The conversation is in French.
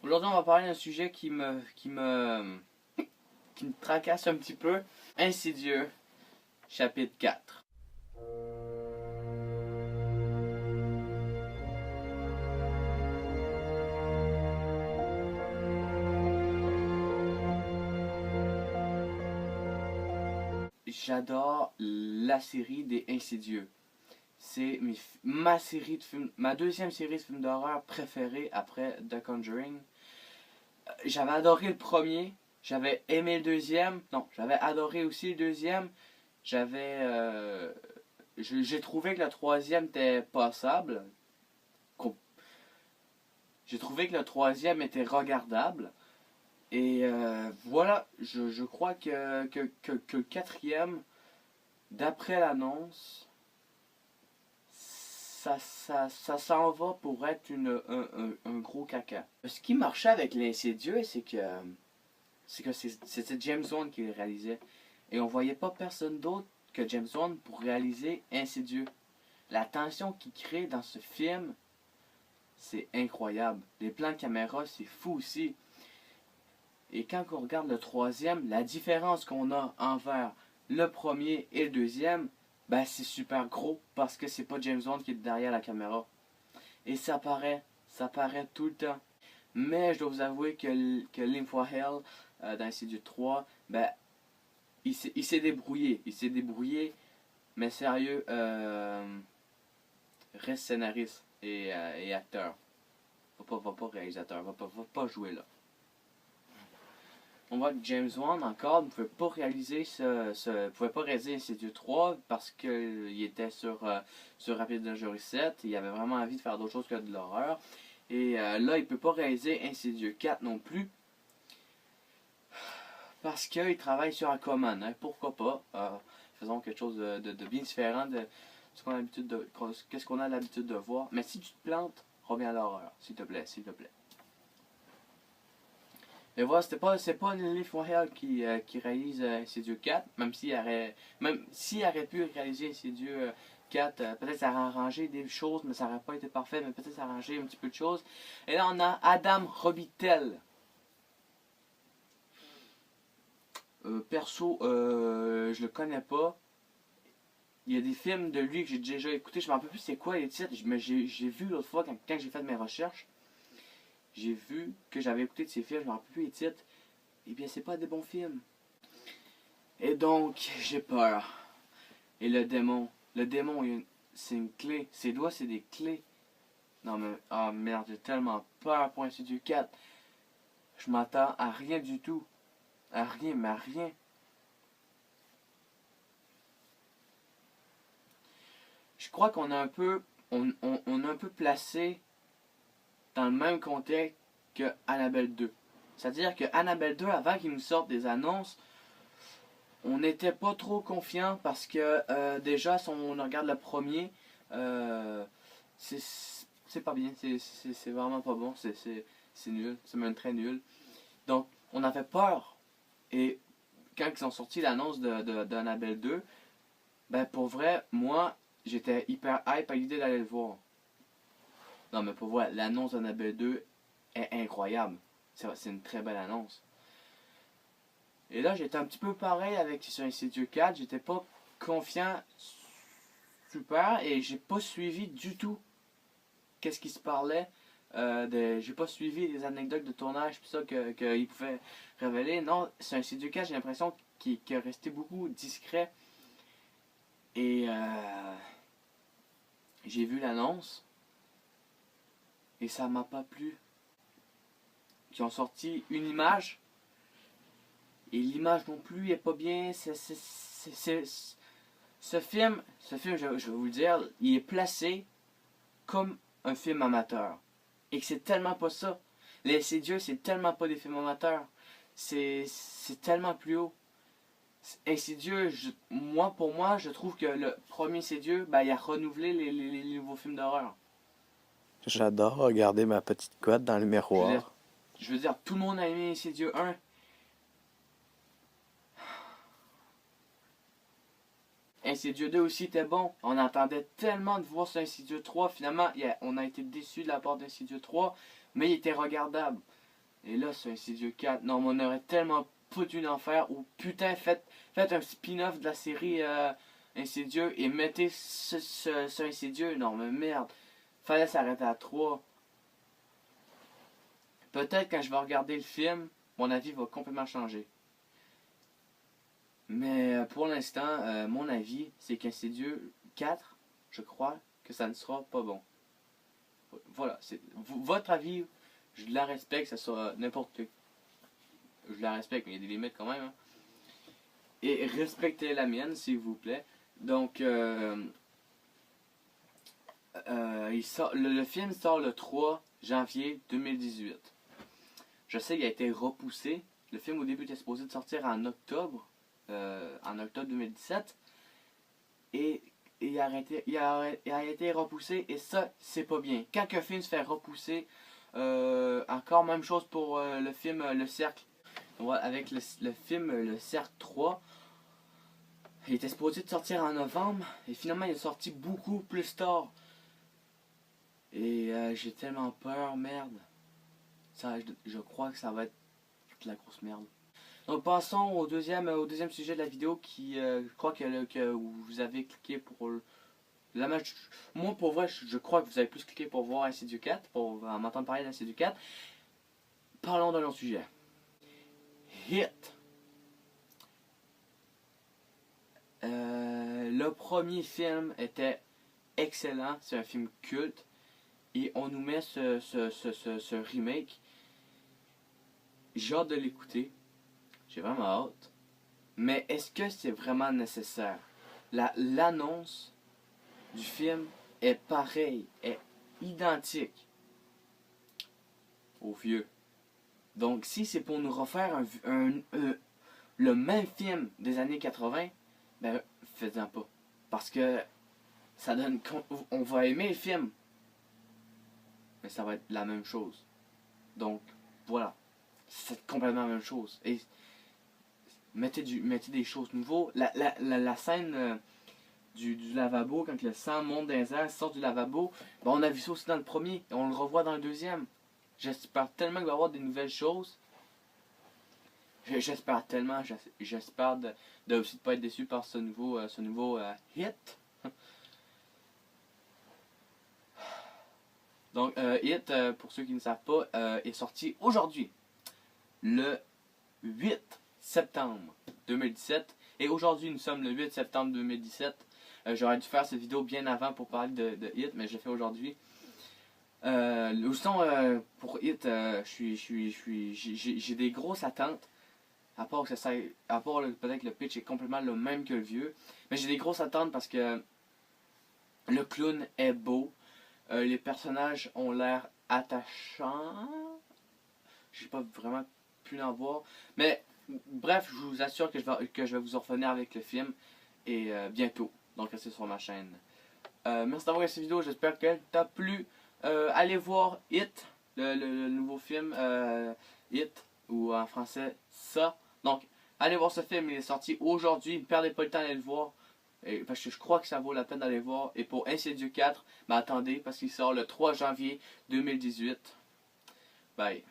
Aujourd'hui, on va parler d'un sujet qui me tracasse un petit peu. Insidieux, chapitre 4. J'adore la série des Insidieux. C'est ma deuxième série de films d'horreur préférée après The Conjuring. J'avais adoré le premier, j'avais aimé le deuxième, non, j'avais adoré aussi le deuxième. J'ai trouvé que le troisième était passable. J'ai trouvé que le troisième était regardable. Et voilà, je crois que le quatrième, d'après l'annonce, ça s'en va pour être un gros caca. Ce qui marchait avec l'Insidieux, c'est que c'était James Wan qui le réalisait. Et on voyait pas personne d'autre que James Wan pour réaliser Insidieux. La tension qu'il crée dans ce film, c'est incroyable. Les plans de caméra, c'est fou aussi. Et quand on regarde le troisième, la différence qu'on a envers le premier et le deuxième, ben c'est super gros parce que c'est pas James Wan qui est derrière la caméra. Et ça paraît tout le temps. Mais je dois vous avouer que Lim For Hell dans Insidious 3, ben il s'est débrouillé. Il s'est débrouillé, mais sérieux, reste scénariste et acteur. Va pas réalisateur, va pas jouer là. On voit que James Wan encore ne pouvait pas réaliser pouvait pas réaliser Insidious 3 parce qu'il était sur Rapid Dangerous 7. Il avait vraiment envie de faire d'autres choses que de l'horreur. Et là, il peut pas réaliser Insidious 4 non plus. Parce qu'il travaille sur Aquaman. Hein. Pourquoi pas? Faisons quelque chose de bien différent de ce qu'on a l'habitude de voir. Mais si tu te plantes, reviens à l'horreur. S'il te plaît, s'il te plaît. Mais voilà, c'est pas Lim For Hell qui réalise Insidious 4, même s'il aurait pu réaliser Insidious 4, peut-être ça aurait arrangé des choses, mais ça aurait pas été parfait, mais peut-être ça aurait arrangé un petit peu de choses. Et là, on a Adam Robitel. Perso, je le connais pas. Il y a des films de lui que j'ai déjà écoutés, je me rappelle plus c'est quoi les titres, mais j'ai vu l'autre fois quand j'ai fait mes recherches. J'ai vu que j'avais écouté de ces films, je me rappelle plus les titres. Eh bien, c'est pas des bons films. Et donc, j'ai peur. Et le démon, c'est une clé. Ses doigts, c'est des clés. Non mais, ah merde, j'ai tellement peur pour Insidious 4. Je m'attends à rien du tout. À rien, mais à rien. Je crois qu'on a un peu, on a un peu placé dans le même contexte que Annabelle 2. C'est-à-dire que Annabelle 2, avant qu'ils nous sortent des annonces, on n'était pas trop confiant parce que déjà, si on regarde le premier, c'est pas bien, c'est vraiment pas bon, c'est nul, c'est même très nul. Donc, on avait peur. Et quand ils ont sorti l'annonce d'Annabelle 2, ben pour vrai, moi, j'étais hyper hype à l'idée d'aller le voir. Non, mais pour voir, l'annonce d'Annabelle 2 est incroyable. C'est une très belle annonce. Et là, j'étais un petit peu pareil avec sur Insidious 4. J'étais pas confiant super et j'ai pas suivi du tout qu'est-ce qui se parlait. J'ai pas suivi les anecdotes de tournage pis ça qu'il pouvait révéler. Non, c'est Insidious 4, j'ai l'impression qu'il est resté beaucoup discret. Et j'ai vu l'annonce et ça m'a pas plu. Ils ont sorti une image et l'image non plus est pas bien. Ce film, je vais vous le dire, il est placé comme un film amateur. Et que c'est tellement pas ça. Les Insidieux, c'est tellement pas des films amateurs. C'est tellement plus haut. Insidieux, pour moi, je trouve que le premier Insidieux, ben, il a renouvelé les nouveaux films d'horreur. J'adore regarder ma petite couette dans le miroir. Je veux dire, tout le monde a aimé Insidieux 1. Insidieux 2 aussi était bon. On attendait tellement de voir ce Insidieux 3. Finalement, on a été déçus de la part d'Insidieux 3, mais il était regardable. Et là, c'est Insidieux 4. Non, mais on aurait tellement foutu d'en faire. Ou putain, faites un spin-off de la série Insidieux et mettez ce Insidieux. Non, mais merde. Fallait s'arrêter à 3. Peut-être quand je vais regarder le film, mon avis va complètement changer. Mais pour l'instant, mon avis, c'est qu'Insidieux 4, je crois que ça ne sera pas bon. Voilà, c'est votre avis, je la respecte, ça sera n'importe qui. Je la respecte, mais il y a des limites quand même. Hein. Et respectez la mienne, s'il vous plaît. Donc, le film sort le 3 janvier 2018. Je sais qu'il a été repoussé. Le film au début était supposé de sortir en octobre 2017. Et il a été repoussé. Et ça, c'est pas bien. Quand un film se fait repousser, encore même chose pour le film Le Cercle. Avec le film Le Cercle 3, il était supposé de sortir en novembre. Et finalement, il est sorti beaucoup plus tard. Et j'ai tellement peur, merde. Ça, je crois que ça va être de la grosse merde. Donc passons au deuxième sujet de la vidéo qui, je crois que vous avez cliqué pour... moi, pour vrai, je crois que vous avez plus cliqué pour voir Insidieux 4, pour m'entendre parler d'Insidieux 4. Parlons d'un autre sujet. Hit. Le premier film était excellent, c'est un film culte. Et on nous met ce remake. J'ai hâte de l'écouter. J'ai vraiment hâte. Mais est-ce que c'est vraiment nécessaire? L'annonce du film est pareille, est identique au vieux. Donc si c'est pour nous refaire le même film des années 80, ben faites-en pas. Parce que ça donne... On va aimer le film. Mais ça va être la même chose. Donc, voilà. C'est complètement la même chose. Et mettez des choses nouveaux. La scène du lavabo, quand le sang monte dans les airs, sort du lavabo, ben on a vu ça aussi dans le premier, et on le revoit dans le deuxième. J'espère tellement qu'il va y avoir des nouvelles choses. J'espère tellement, j'espère de aussi pas être déçu par ce nouveau hit. Donc, Hit, pour ceux qui ne savent pas, est sorti aujourd'hui, le 8 septembre 2017. Et aujourd'hui, nous sommes le 8 septembre 2017. J'aurais dû faire cette vidéo bien avant pour parler de Hit, mais je l'ai fait aujourd'hui. Pour Hit, j'ai des grosses attentes. À part peut-être que le pitch est complètement le même que le vieux. Mais j'ai des grosses attentes parce que le clown est beau. Les personnages ont l'air attachants. J'ai pas vraiment pu en voir. Mais bref, je vous assure que je vais vous en revenir avec le film. Et bientôt. Donc restez sur ma chaîne. Merci d'avoir regardé cette vidéo. J'espère qu'elle t'a plu. Allez voir Hit, le nouveau film Hit, ou en français Ça. Donc allez voir ce film. Il est sorti aujourd'hui. Ne perdez pas le temps d'aller le voir. Parce que je crois que ça vaut la peine d'aller voir. Et pour Insidieux 4, ben attendez, parce qu'il sort le 3 janvier 2018. Bye.